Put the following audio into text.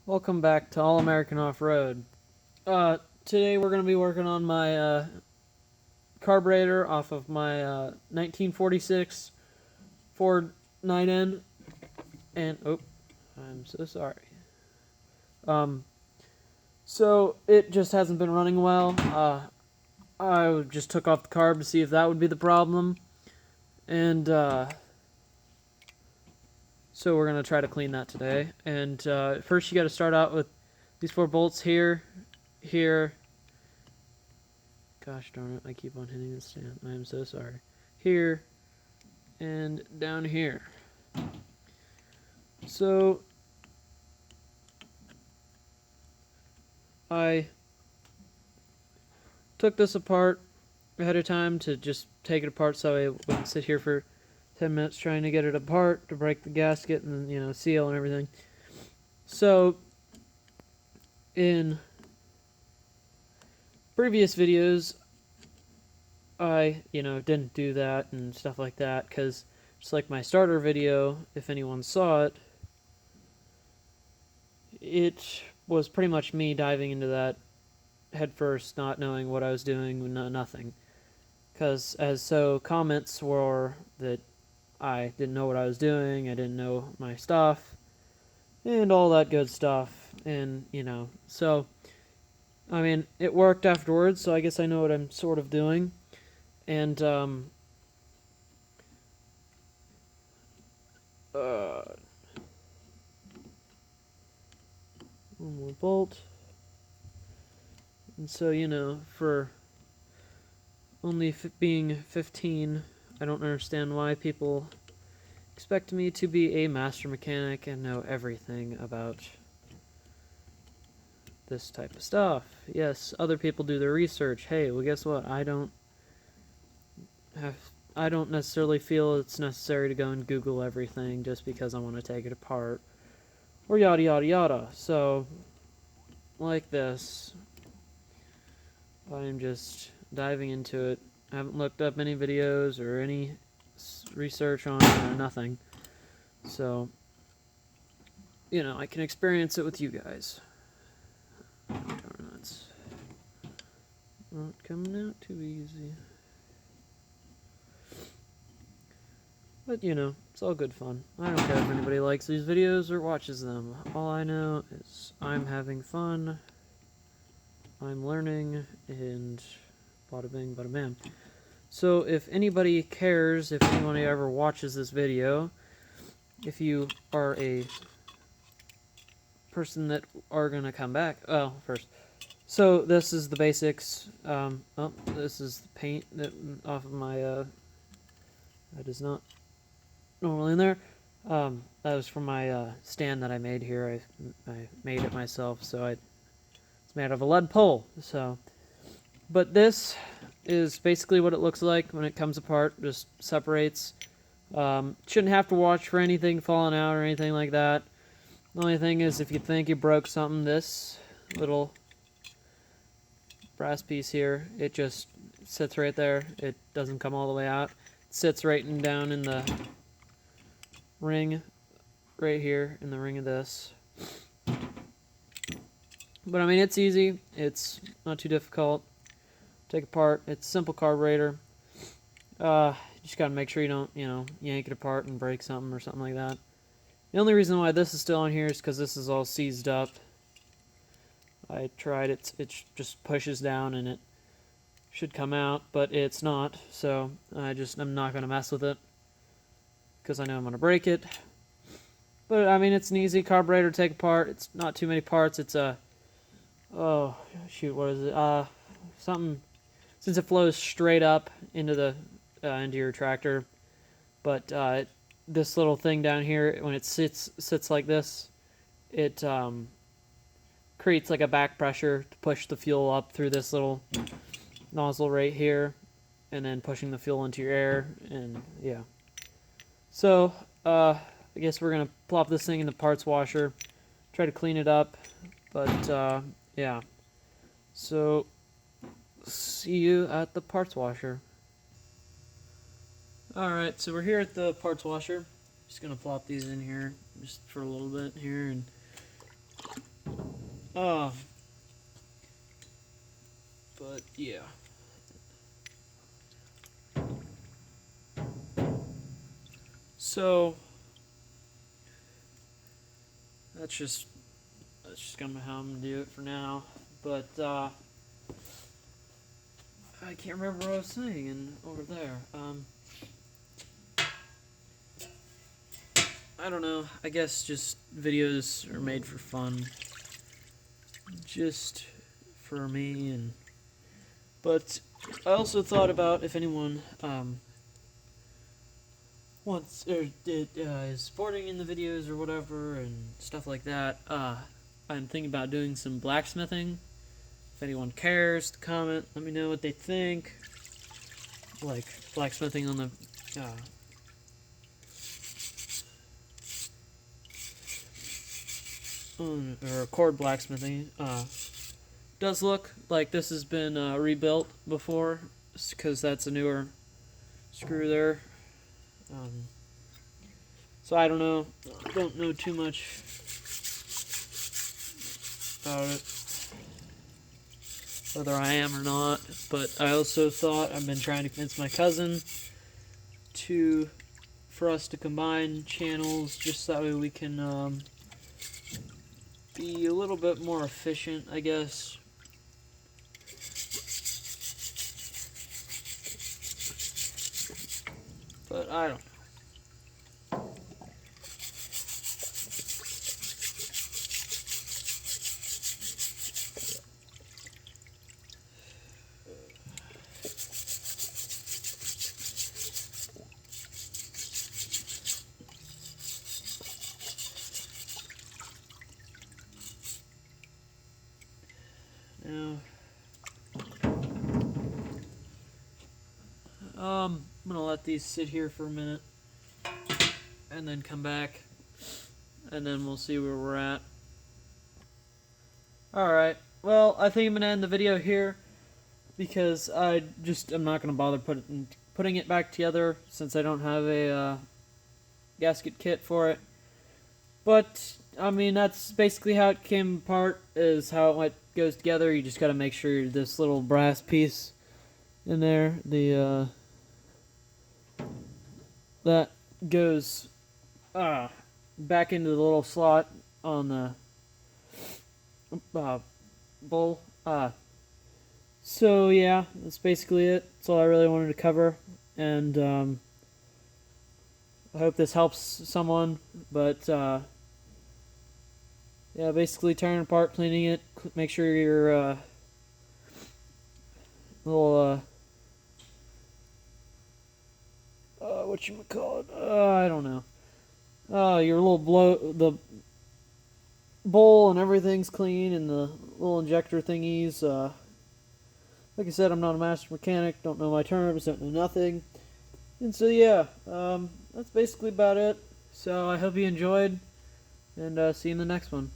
Welcome back to All American Off-Road. Today we're going to be working on my carburetor off of my 1946 Ford 9N. And, I'm so sorry. So it just hasn't been running well. I just took off the carb to see if that would be the problem. And, so we're going to try to clean that today. And first you got to start out with these 4 bolts here, here. Gosh darn it, I keep on hitting this stand. I am so sorry. Here, and down here. So, I took this apart ahead of time to just take it apart so I wouldn't sit here for 10 minutes trying to get it apart to break the gasket and, seal and everything. So, in previous videos, I, didn't do that and stuff like that, because just like my starter video, if anyone saw it, it was pretty much me diving into that head first, not knowing what I was doing, nothing. Because comments were that I didn't know what I was doing, I didn't know my stuff, and all that good stuff, and, so, I mean, it worked afterwards, so I guess I know what I'm sort of doing, and, one more bolt, and so, for only being 15, I don't understand why people expect me to be a master mechanic and know everything about this type of stuff. Yes, other people do their research. Hey, well, guess what? I don't necessarily feel it's necessary to go and Google everything just because I want to take it apart, or yada yada yada. So, like this, I'm just diving into it. I haven't looked up any videos or any research on it or nothing. So, I can experience it with you guys. Darn, that's not coming out too easy. But, it's all good fun. I don't care if anybody likes these videos or watches them. All I know is I'm having fun, I'm learning, and bada bing, bada bam. So if anybody cares, if anyone ever watches this video, if you are a person that are going to come back, first. So this is the basics. This is the paint that off of my, that is not normally in there. That was from my stand that I made here. I made it myself, so it's made out of a lead pole. So, but this is basically what it looks like when it comes apart. Just separates. Shouldn't have to watch for anything falling out or anything like that. The only thing is, if you think you broke something, this little brass piece here, it just sits right there. It doesn't come all the way out. It sits right down in the ring, right here in the ring of this. But I mean, it's easy. It's not too difficult. Take apart. It's a simple carburetor. You just gotta make sure you don't, yank it apart and break something or something like that. The only reason why this is still on here is because this is all seized up. I tried it. It just pushes down and it should come out, but it's not. So I'm not gonna mess with it because I know I'm gonna break it. But I mean, it's an easy carburetor to take apart. It's not too many parts. It's a what is it? Something, since it flows straight up into the into your tractor. But this little thing down here, when it sits like this, it creates like a back pressure to push the fuel up through this little nozzle right here, and then pushing the fuel into your air, and yeah. So I guess we're gonna plop this thing in the parts washer, try to clean it up, but yeah. So see you at the parts washer. Alright, so we're here at the parts washer. Just gonna plop these in here just for a little bit here and But yeah. So that's just gonna how I'm gonna do it for now. But I can't remember what I was saying over there. I don't know. I guess just videos are made for fun, just for me. But I also thought about if anyone wants or is supporting in the videos or whatever and stuff like that. I'm thinking about doing some blacksmithing. If anyone cares to comment, let me know what they think. Like blacksmithing on the or cord blacksmithing. Does look like this has been rebuilt before, because that's a newer screw there. So I don't know. Don't know too much about it, whether I am or not. But I also thought I've been trying to convince my cousin for us to combine channels, just so that way we can be a little bit more efficient, I guess. But I don't know. Now, I'm gonna let these sit here for a minute and then come back, and then we'll see where we're at. Alright, well, I think I'm gonna end the video here because I'm not gonna bother putting it back together since I don't have a gasket kit for it. But I mean, that's basically how it came apart, is how it goes together. You just gotta make sure this little brass piece in there, that goes back into the little slot on the bowl. So yeah, that's basically it. That's all I really wanted to cover, and I hope this helps someone. But yeah, basically tearing it apart, cleaning it, make sure your little whatchamacallit, I don't know. Your little the bowl and everything's clean, and the little injector thingies. Like I said, I'm not a master mechanic, don't know my terms, don't know nothing. And so yeah, that's basically about it. So I hope you enjoyed, and see you in the next one.